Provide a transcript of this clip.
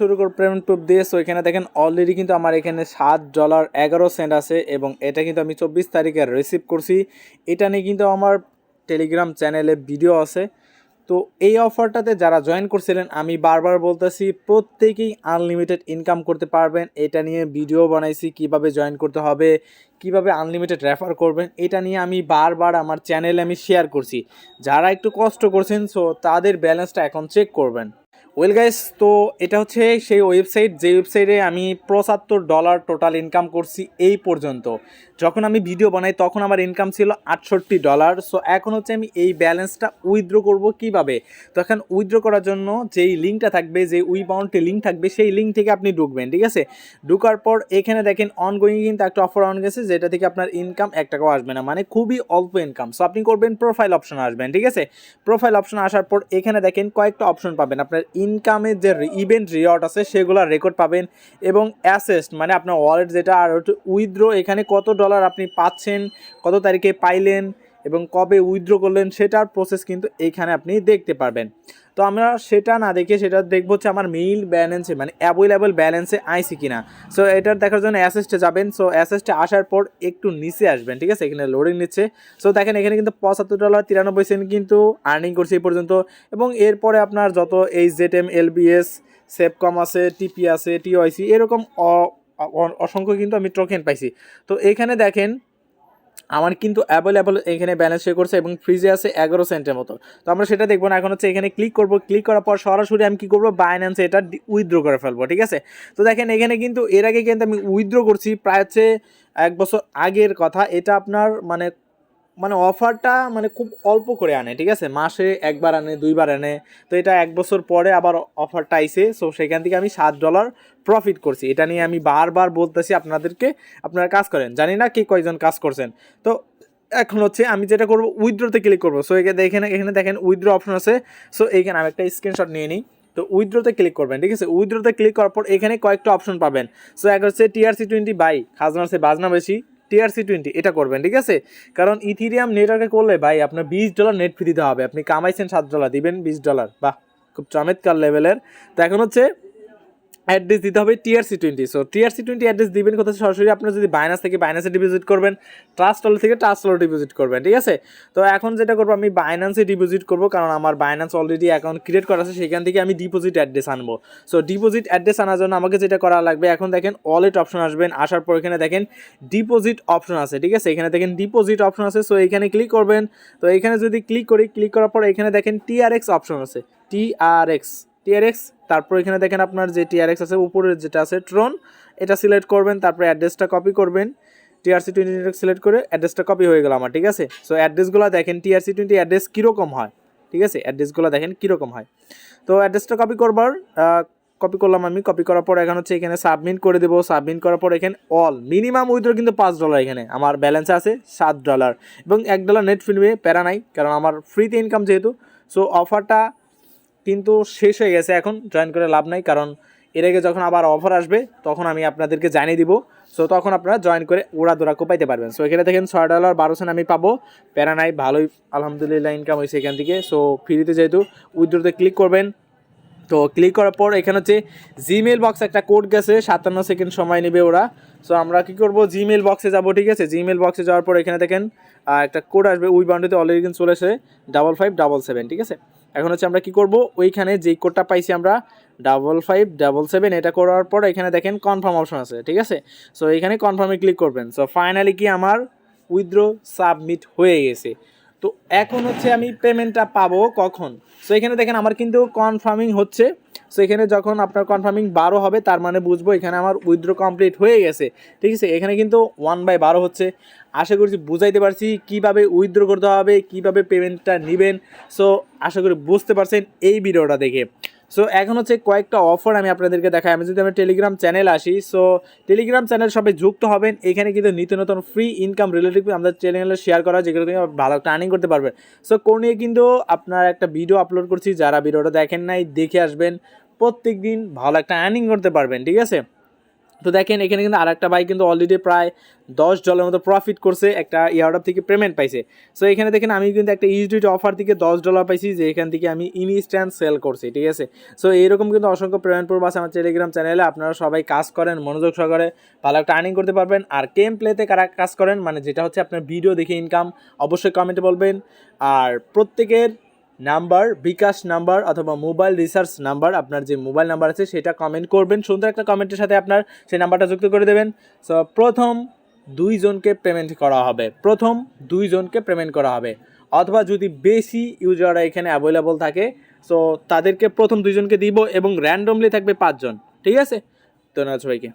শুরু করব payment proof দিয়ে। সো এখানে দেখেন অলরেডি কিন্তু আমার এখানে $7.11 আছে এবং এটা কিন্তু আমি 24 তারিখে রিসিভ করছি। এটা নিয়ে কিন্তু আমার টেলিগ্রাম চ্যানেলে ভিডিও আছে। তো এই অফারটাতে যারা জয়েন করছিলেন আমি বারবার বলতেছি প্রত্যেকেই আনলিমিটেড ইনকাম করতে পারবেন। এটা নিয়ে ভিডিও বানাইছি কিভাবে জয়েন করতে হবে, কিভাবে আনলিমিটেড রেফার করবেন, এটা নিয়ে আমি বারবার আমার চ্যানেলে আমি শেয়ার করছি। যারা একটু কষ্ট করছেন সো তাদের ব্যালেন্সটা এখন চেক করবেন। ওয়েল গাইস, তো এটা হচ্ছে সেই ওয়েবসাইট যে ওয়েবসাইটে আমি $75 টোটাল ইনকাম করছি এই পর্যন্ত। যখন আমি ভিডিও বানাই তখন আমার ইনকাম ছিল $68। সো এখন হচ্ছে আমি এই ব্যালেন্সটা উইথড্র করব কিভাবে। তো এখন উইথড্র করার জন্য যেই লিঙ্কটা থাকবে, যে উইবাউন্টি লিঙ্ক থাকবে, সেই লিঙ্ক থেকে আপনি ঢুকবেন, ঠিক আছে। ঢুকার পর এখানে দেখেন অনগোয়িং কিন্তু একটা অফার অন গেছে, যেটা থেকে আপনার ইনকাম $1 আসবে না, মানে খুবই অল্প ইনকাম। সো আপনি করবেন প্রোফাইল অপশন আসবেন, ঠিক আছে। প্রোফাইল অপশন আসার পর এখানে দেখেন কয়েকটা অপশন পাবেন। আপনার ইনকামের যে ইভেন্ট রিওয়ার্ড আছে সেগুলো রেকর্ড পাবেন এবং অ্যাসেস্ট মানে আপনার ওয়ালেট যেটা, আর উইথড্র এখানে কত ডলার আপনি পাচ্ছেন, কত তারিখে পাইলেন এবং কবে উইথড্র করলেন সেটার প্রসেস কিন্তু এইখানে আপনি দেখতে পারবেন। তো আমরা সেটা না দেখে সেটা দেখবো হচ্ছে আমার মেইল ব্যালেন্সে মানে অ্যাভেলেবল ব্যালেন্সে আইসি কিনা। সো এটার দেখার জন্য অ্যাসেস্টে যাবেন। সো অ্যাসেস্টে আসার পর একটু নিচে আসবেন, ঠিক আছে। এখানে লোডিং নিচ্ছে। সো দেখেন এখানে কিন্তু $75.93 কিন্তু আর্নিং করছে এই পর্যন্ত। এবং এরপরে আপনার যত এইচজেডএম, এলবিএস, সেপকম আছে, টিপি আছে, টিওআইসি, এরকম অসংখ্য কিন্তু আমি টোকেন পাইছি। তো এখানে দেখেন আমার কিন্তু অ্যাভেলেবল এখানে ব্যালেন্স শো করছে এবং ফ্রিজে আছে 11 সেন্টের মতো। তো আমরা সেটা দেখবো না, এখন হচ্ছে এখানে ক্লিক করব। ক্লিক করার পর সরাসরি আমি কী করবো, বাইন্যান্সে এটা উইথড্র করে ফেলবো, ঠিক আছে। তো দেখেন এখানে কিন্তু এর আগে কিন্তু আমি উইথড্র করছি, প্রায় হচ্ছে 1 বছর আগের কথা। এটা আপনার মানে মানে অফারটা মানে খুব অল্প করে আনে, ঠিক আছে, মাসে 1বার আনে, 2বার আনে। তো এটা 1 বছর পরে আবার অফারটা আইছে। সো সেখান থেকে আমি $7 প্রফিট করছি। এটা নিয়ে আমি বারবার বলতেছি আপনাদেরকে, আপনারা কাজ করেন, জানি না কি কয়জন কাজ করছেন। তো এখন হচ্ছে আমি যেটা করবো, উইথড্রোতে ক্লিক করবো। সো এখানে দেখেন উইথড্র অপশন আছে। সো এইখানে আমি একটা স্ক্রিনশট নিয়ে নিই। তো উইথড্রোতে ক্লিক করবেন, ঠিক আছে। উইথড্রোতে ক্লিক করার পর এখানে কয়েকটা অপশন পাবেন। সো এক হচ্ছে TRC20 বাই, খাজনার সে বাজনা বেশি, TRC20 এটা করবেন, ঠিক আছে। কারণ ইথিরিয়াম নেটওয়ার্কে করলে ভাই আপনার $20 নেট ফি দিতে হবে। আপনি কামাইছেন $7, দিবেন $20, বাহ, খুব চমৎকার লেভেলের। তো এখন হচ্ছে অ্যাড্রেস দিতে হবে TRC20। সো TRC20 অ্যাড্রেস দিবেন কোথায়, সরাসরি আপনার যদি বাইন্যান্স থেকে বাইন্যান্সে ডিপোজিট করবেন, ট্রাস্ট ওয়ালেট থেকে ট্রাস্ট ওয়ালেট ডিপোজিট করবেন, ঠিক আছে। তো এখন যেটা করবো, আমি বাইন্যান্সে ডিপোজিট করবো, কারণ আমার বাইন্যান্স অলরেডি অ্যাকাউন্ট ক্রিয়েট করা আছে, সেখান থেকে আমি ডিপোজিট অ্যাড্রেস আনবো। সো ডিপোজিট অ্যাড্রেস আনার জন্য আমাকে যেটা করা লাগবে, এখন দেখেন ওয়ালেট অপশন আসবেন। আসার পর এখানে দেখেন ডিপোজিট অপশন আছে, ঠিক আছে। এখানে দেখেন ডিপোজিট অপশন আছে। সো এখানে ক্লিক করবেন। তো এখানে যদি ক্লিক করি, ক্লিক করার পর এখানে দেখেন TRX অপশন আছে, TRX। তারপর এখানে দেখেন আপনার যে TRX আছে উপরের যেটা আছে ট্রন, এটা সিলেক্ট করবেন। তারপরে অ্যাড্রেসটা কপি করবেন, TRC20 সিলেক্ট করে অ্যাড্রেসটা কপি হয়ে গেল আমার, ঠিক আছে। সো অ্যাড্রেসগুলো দেখেন TRC20 অ্যাড্রেস কীরকম হয়, ঠিক আছে, অ্যাড্রেসগুলো দেখেন কীরকম হয়। তো অ্যাড্রেসটা কপি করবার কপি করলাম আমি। কপি করার পর এখন হচ্ছে এখানে সাবমিট করে দেবো। সাবমিট করার পর এখানে অল মিনিমাম উইথড্র কিন্তু $5, এখানে আমার ব্যালেন্সে আছে $7 এবং $1 নেট ফি নেবে, প্যারা নাই, কারণ আমার ফ্রিতে ইনকাম যেহেতু। সো অফারটা কিন্তু শেষ হয়ে গেছে, এখন জয়েন করে লাভ নাই, কারণ এর আগে যখন আবার অফার আসবে তখন আমি আপনাদেরকে জানিয়ে দিব। সো তখন আপনারা জয়েন করে উড়াদুরা কোপাইতে পারবেন। সো এখানে দেখেন $6.12 আমি পাবো, প্যারা নাই, ভালোই আলহামদুলিল্লাহ ইনকাম হয়েছে এখান থেকে। সো ফ্রিতে যেহেতু উইথড্রোতে ক্লিক করবেন। তো ক্লিক করার পর এখানে হচ্ছে জিমেল বক্স একটা কোড গেছে, 57 সেকেন্ড সময় নেবে ওরা। সো আমরা কী করবো, জিমেল বক্সে যাবো, ঠিক আছে। জিমেল বক্সে যাওয়ার পর এখানে দেখেন একটা কোড আসবে, উইবাউন্টিতে অলরেডি কিন্তু চলে এসে 5577, ঠিক আছে। এখন হচ্ছে আমরা কী করবো, ওইখানে যেই কোডটা পাইছি আমরা 5577, এটা করার পর এখানে দেখেন কনফার্ম অপশন আছে, ঠিক আছে। সো এখানে কনফার্মে ক্লিক করবেন। সো ফাইনালি কি আমার উইথড্র সাবমিট হয়ে গেছে। তো এখন হচ্ছে আমি পেমেন্টটা পাবো কখন। সো এখানে দেখেন আমার কিন্তু কনফার্মিং হচ্ছে। সো এখানে যখন আপনার কনফার্মিং 12 হবে, তার মানে বুঝবো এখানে আমার উইথড্র কমপ্লিট হয়ে গেছে, ঠিক আছে। এখানে কিন্তু 1/12 হচ্ছে। আশা করছি বুঝাইতে পারছি কীভাবে উইথড্র করতে হবে, কীভাবে পেমেন্টটা নেবেন। সো আশা করি বুঝতে পারছেন এই ভিডিওটা দেখে। সো এখন হচ্ছে কয়েকটা অফার আমি আপনাদেরকে দেখাই। আমি যদি আমার টেলিগ্রাম চ্যানেল আসি, সো টেলিগ্রাম চ্যানেল সবাই যুক্ত হবেন। এখানে কিন্তু নিত্য নতুন ফ্রি ইনকাম রিলেটিভ আমাদের চ্যানেলে শেয়ার করা, যেগুলো থেকে ভালো একটা আর্নিং করতে পারবেন। সো কোন নিয়ে কিন্তু আপনার একটা ভিডিও আপলোড করছি, যারা ভিডিওটা দেখেন নাই দেখে আসবেন, প্রত্যেক দিন ভালো একটা আর্নিং করতে পারবেন, ঠিক আছে। তো দেখেন এখানে কিন্তু আরেকটা ভাই কিন্তু অলরেডি প্রায় $10 মতো প্রফিট করছে, একটা এয়ারড্রপ থেকে পেমেন্ট পাইছে। সো এখানে দেখেন আমি কিন্তু একটা ইউএসডিটি অফার থেকে $10 পাইছি, যে এখান থেকে আমি ইনস্ট্যান্ট সেল করছি, ঠিক আছে। সো এইরকম কিন্তু অসংখ্য পেমেন্ট প্রুফ আছে আমার টেলিগ্রাম চ্যানেলে। আপনারা সবাই কাজ করেন মনোযোগ সহকারে, ভালো একটা আর্নিং করতে পারবেন। আর গেম প্লেতে কারা কাজ করেন, মানে যেটা হচ্ছে আপনার ভিডিও দেখে ইনকাম, অবশ্যই কমেন্টে বলবেন। আর প্রত্যেকের নাম্বার, বিকাশ নাম্বার অথবা মোবাইল রিসার্চ নাম্বার, আপনার যে মোবাইল নাম্বার আছে সেটা কমেন্ট করবেন, সুন্দর একটা কমেন্টের সাথে আপনার সেই নাম্বারটা যুক্ত করে দেবেন। সো প্রথম 2 জনকে পেমেন্ট করা হবে, প্রথম 2 জনকে পেমেন্ট করা হবে, অথবা যদি বেশি ইউজাররা এখানে অ্যাভেলেবল থাকে সো তাদেরকে প্রথম 2 জনকে দিব, এবং র্যান্ডমলি থাকবে 5 জন, ঠিক আছে। ধন্যবাদ সবাইকে।